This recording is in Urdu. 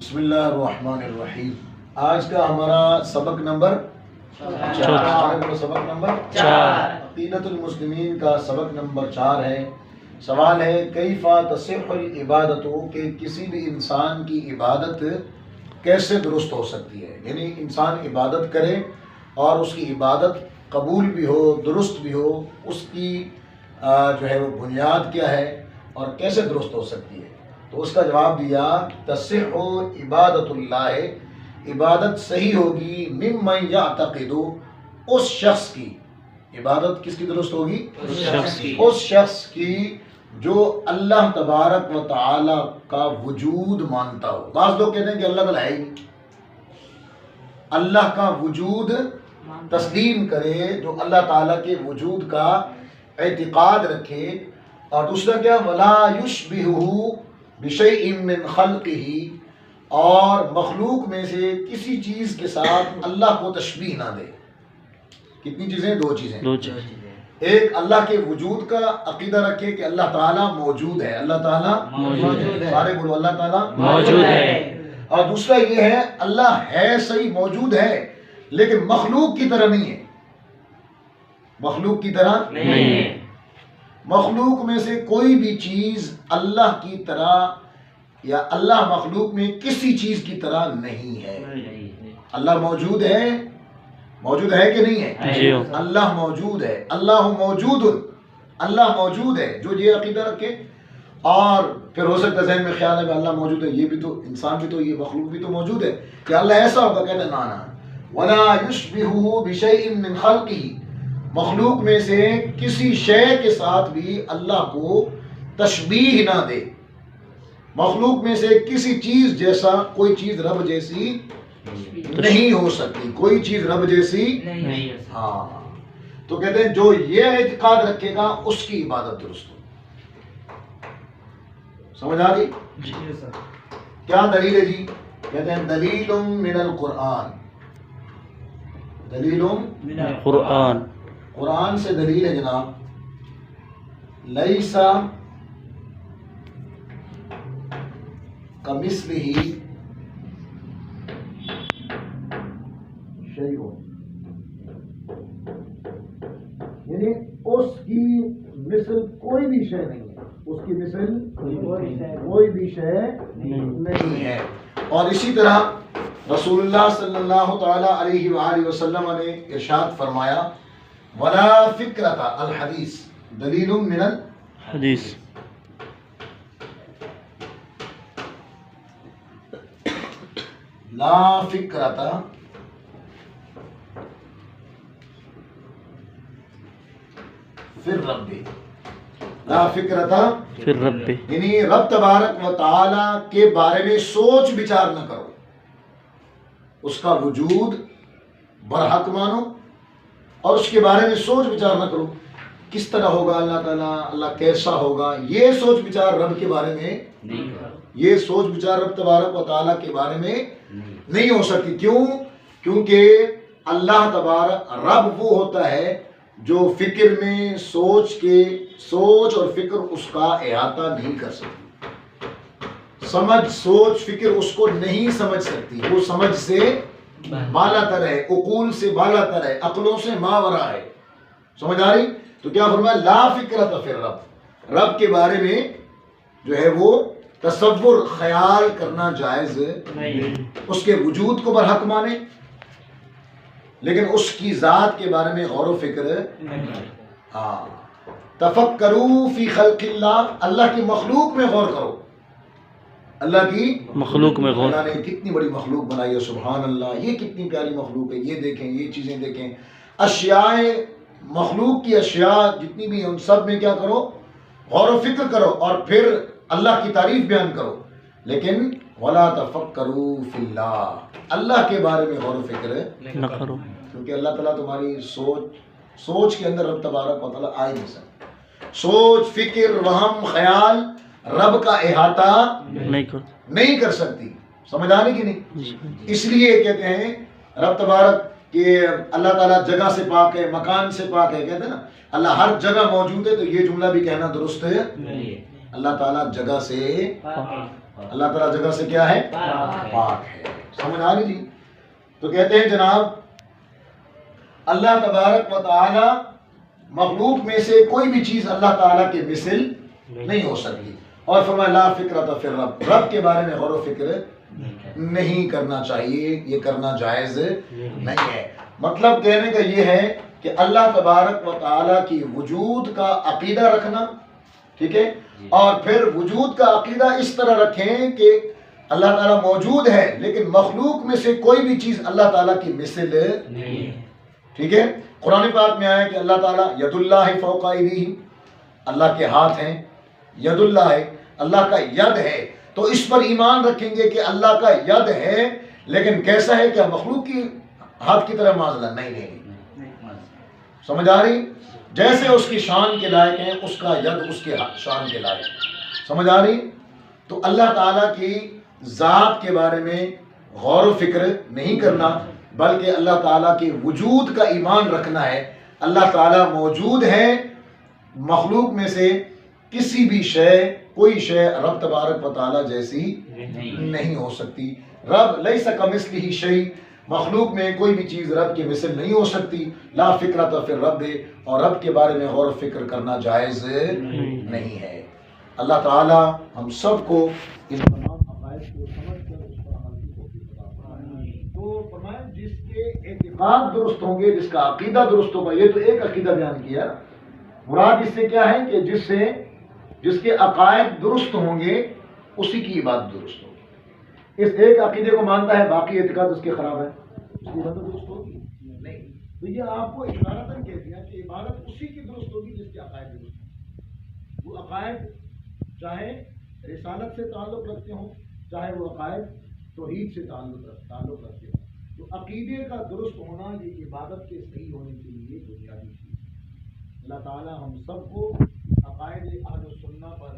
بسم اللہ الرحمن الرحیم۔ آج کا ہمارا سبق نمبر 4 سبق نمبر 4 عقیدۃ المسلمین کا سبق نمبر 4 ہے۔ سوال ہے کیف تصح العبادت، کہ کسی بھی انسان کی عبادت کیسے درست ہو سکتی ہے، یعنی انسان عبادت کرے اور اس کی عبادت قبول بھی ہو، درست بھی ہو، اس کی جو ہے وہ بنیاد کیا ہے اور کیسے درست ہو سکتی ہے؟ تو اس کا جواب دیا تصح عبادت اللہ، عبادت صحیح ہوگی ممن یعتقد، اس شخص کی عبادت کس کی درست ہوگی؟ اس شخص کی جو اللہ تبارک و تعالی کا وجود مانتا ہو۔ بعض لوگ کہتے ہیں کہ اللہ تعالیٰ ہے ہی نہیں، اللہ کا وجود تسلیم کرے، جو اللہ تعالیٰ کے وجود کا اعتقاد رکھے، اور دوسرا کیا ولا یشبہہ بشیء من خلقہ، اور مخلوق میں سے کسی چیز کے ساتھ اللہ کو تشبیہ نہ دے۔ کتنی چیزیں؟ دو چیزیں۔ ایک اللہ کے وجود کا عقیدہ رکھے کہ اللہ تعالیٰ موجود ہے، اللہ تعالیٰ موجود ہے، سارے بولو اللہ تعالیٰ موجود ہے۔ اور دوسرا یہ ہے اللہ ہے، صحیح موجود ہے، لیکن مخلوق کی طرح نہیں ہے، مخلوق کی طرح نہیں ہے۔ مخلوق میں سے کوئی بھی چیز اللہ کی طرح یا اللہ مخلوق میں کسی چیز کی طرح نہیں ہے۔ اللہ موجود ہے، موجود ہے کہ نہیں ہے؟ اللہ موجود ہے، اللہ موجود، اللہ موجود ہے، جو یہ عقیدہ رکھے۔ اور پھر ہو سکتا ہے ذہن میں خیال ہے کہ اللہ موجود ہے، یہ بھی تو انسان بھی تو، یہ مخلوق بھی تو موجود ہے، کہ اللہ ایسا ہوگا؟ کہتے ہیں نا، وَلَا يُشْبِهُ بِشَيْءٍ مِّنْ خَلْقِهِ، مخلوق میں سے کسی شے کے ساتھ بھی اللہ کو تشبیہ نہ دے۔ مخلوق میں سے کسی چیز جیسا کوئی چیز رب جیسی نہیں ہو سکتی، کوئی چیز رب جیسی نہیں۔ ہاں، تو کہتے ہیں جو یہ اعتقاد رکھے گا اس کی عبادت درست ہو۔ سمجھ آ گئی؟ کیا دلیل ہے جی؟ کہتے ہیں دلیل من القرآن، دلیل من القرآن، قرآن سے دلیل ہے جناب، لیسا کمثلہ شیء، یعنی اس کی مثل کوئی بھی شے نہیں ہے، اس کی مثل کوئی بھی شے نہیں ہے۔ اور اسی طرح رسول اللہ صلی اللہ تعالی علیہ وآلہ وسلم نے ارشاد فرمایا ولا فکرۃ الحدیث دلیل من الحدیث، لا فکرۃ فی الرب، لا فکرۃ فی الرب، یعنی رب تبارک و تعالی کے بارے میں سوچ بچار نہ کرو، اس کا وجود برحق مانو اور اس کے بارے میں سوچ بچار نہ کرو، کس طرح ہوگا اللہ تعالیٰ، اللہ کیسا ہوگا، یہ سوچ بچار رب کے بارے میں نہیں، یہ سوچ بچار رب تبارک و تعالیٰ کے بارے میں نہیں ہو سکتی۔ کیوں؟ کیونکہ اللہ تبارک رب وہ ہوتا ہے جو فکر میں سوچ اور فکر اس کا احاطہ نہیں کر سکتی، سوچ فکر اس کو نہیں سمجھ سکتی، وہ سمجھ سے بالا تر ہے، عقول سے بالا تر ہے، عقلوں سے ماورا ہے۔ سمجھ آ رہی؟ تو کیا فرمایا لا فکرۃ فی الرب، رب کے بارے میں جو ہے وہ تصور خیال کرنا جائز نہیں، اس کے وجود کو برحق مانے لیکن اس کی ذات کے بارے میں غور و فکر نہیں۔ ہاں، تفکروا فی خلق اللہ، اللہ کی مخلوق میں غور کرو، اللہ کی مخلوق میں غور، اللہ نے کتنی بڑی مخلوق بنائی ہے، سبحان اللہ، یہ کتنی پیاری مخلوق ہے، یہ دیکھیں، یہ چیزیں دیکھیں، اشیاء مخلوق کی اشیاء جتنی بھی ہیں ان سب میں کیا کرو؟ غور و فکر کرو، اور پھر اللہ کی تعریف بیان کرو، لیکن ولا تفکروا فی اللہ، اللہ کے بارے میں غور و فکر نہ کرو، کیونکہ اللہ تعالیٰ تمہاری سوچ کے اندر رب تبارک و تعالیٰ آ ہی نہیں سکتا، سوچ فکر وہم خیال رب کا احاطہ نہیں کر سکتی۔ سمجھ آنے کی نہیں؟ اس لیے کہتے ہیں رب تبارک کہ اللہ تعالیٰ جگہ سے پاک ہے، مکان سے پاک ہے، کہتے ہیں نا اللہ ہر جگہ موجود ہے، تو یہ جملہ بھی کہنا درست ہے، اللہ تعالیٰ جگہ سے اللہ تعالیٰ جگہ سے کیا ہے؟ پاک ہے. سمجھ آ رہی جی؟ تو کہتے ہیں جناب اللہ تبارک و تعالی مخلوق میں سے کوئی بھی چیز اللہ تعالیٰ کے مثل نہیں ہو سکتی. اور فرمایا لا فکرۃ فی الرب، رب کے بارے میں غور و فکر نہیں کرنا چاہیے، یہ کرنا جائز نہیں ہے. مطلب کہنے کا یہ ہے کہ اللہ تبارک و تعالیٰ کی وجود کا عقیدہ رکھنا، ٹھیک ہے، اور پھر وجود کا عقیدہ اس طرح رکھیں کہ اللہ تعالیٰ موجود ہے لیکن مخلوق میں سے کوئی بھی چیز اللہ تعالیٰ کی مثل نہیں. ٹھیک ہے. قرآن پاک میں آیا کہ اللہ تعالیٰ ید اللہ فوق ایدیہم، اللہ کے ہاتھ ہیں، ید اللہ ہے، اللہ کا ید ہے. تو اس پر ایمان رکھیں گے کہ اللہ کا ید ہے، لیکن کیسا ہے؟ کیا مخلوق کی ہاتھ کی طرح معاملہ نہیں. سمجھ آ رہی؟ جیسے اس کی شان کے لائق ہیں اس کا ید اس کے شان کے لائق. سمجھ آ رہی؟ تو اللہ تعالیٰ کی ذات کے بارے میں غور و فکر نہیں کرنا بلکہ اللہ تعالیٰ کے وجود کا ایمان رکھنا ہے. اللہ تعالیٰ موجود ہے، مخلوق میں سے کسی بھی شے، کوئی شے رب تبارک و تعالیٰ جیسی نہیں ہو سکتی. رب لیس کمثلہ شیء، مخلوق میں کوئی بھی چیز رب کی مثل نہیں ہو سکتی. لا فکرۃ فی الرب، اور رب کے بارے میں غور و فکر کرنا جائز نہیں ہے. اللہ تعالیٰ ہم سب کو ان تمام عقائد کو سمجھ کر اس پر عمل کی توفیق عطا فرمائے. تو فرمایا جس کے اعتقاد درست ہوں گے، جس کا عقیدہ درست ہوگا. یہ تو ایک عقیدہ بیان کیا، مراد اس سے کیا ہے کہ جس کے عقائد درست ہوں گے اسی کی عبادت درست ہوگی. اس ایک عقیدے کو مانتا ہے، باقی اعتقاد اس کے خراب ہے، اس کی عبادت درست ہوگی نہیں. تو یہ آپ کو اشارتاً کہہ دیا کہ عبادت اسی کی درست ہوگی جس کے عقائد درست ہوں. وہ عقائد چاہے رسالت سے تعلق رکھتے ہوں، چاہے وہ عقائد توحید سے تعلق رکھتے ہوں. تو عقیدے کا درست ہونا یہ عبادت کے صحیح ہونے کے لیے بنیادی چیز ہے. اللہ تعالی ہم سب کو عقائد اہل السنہ پر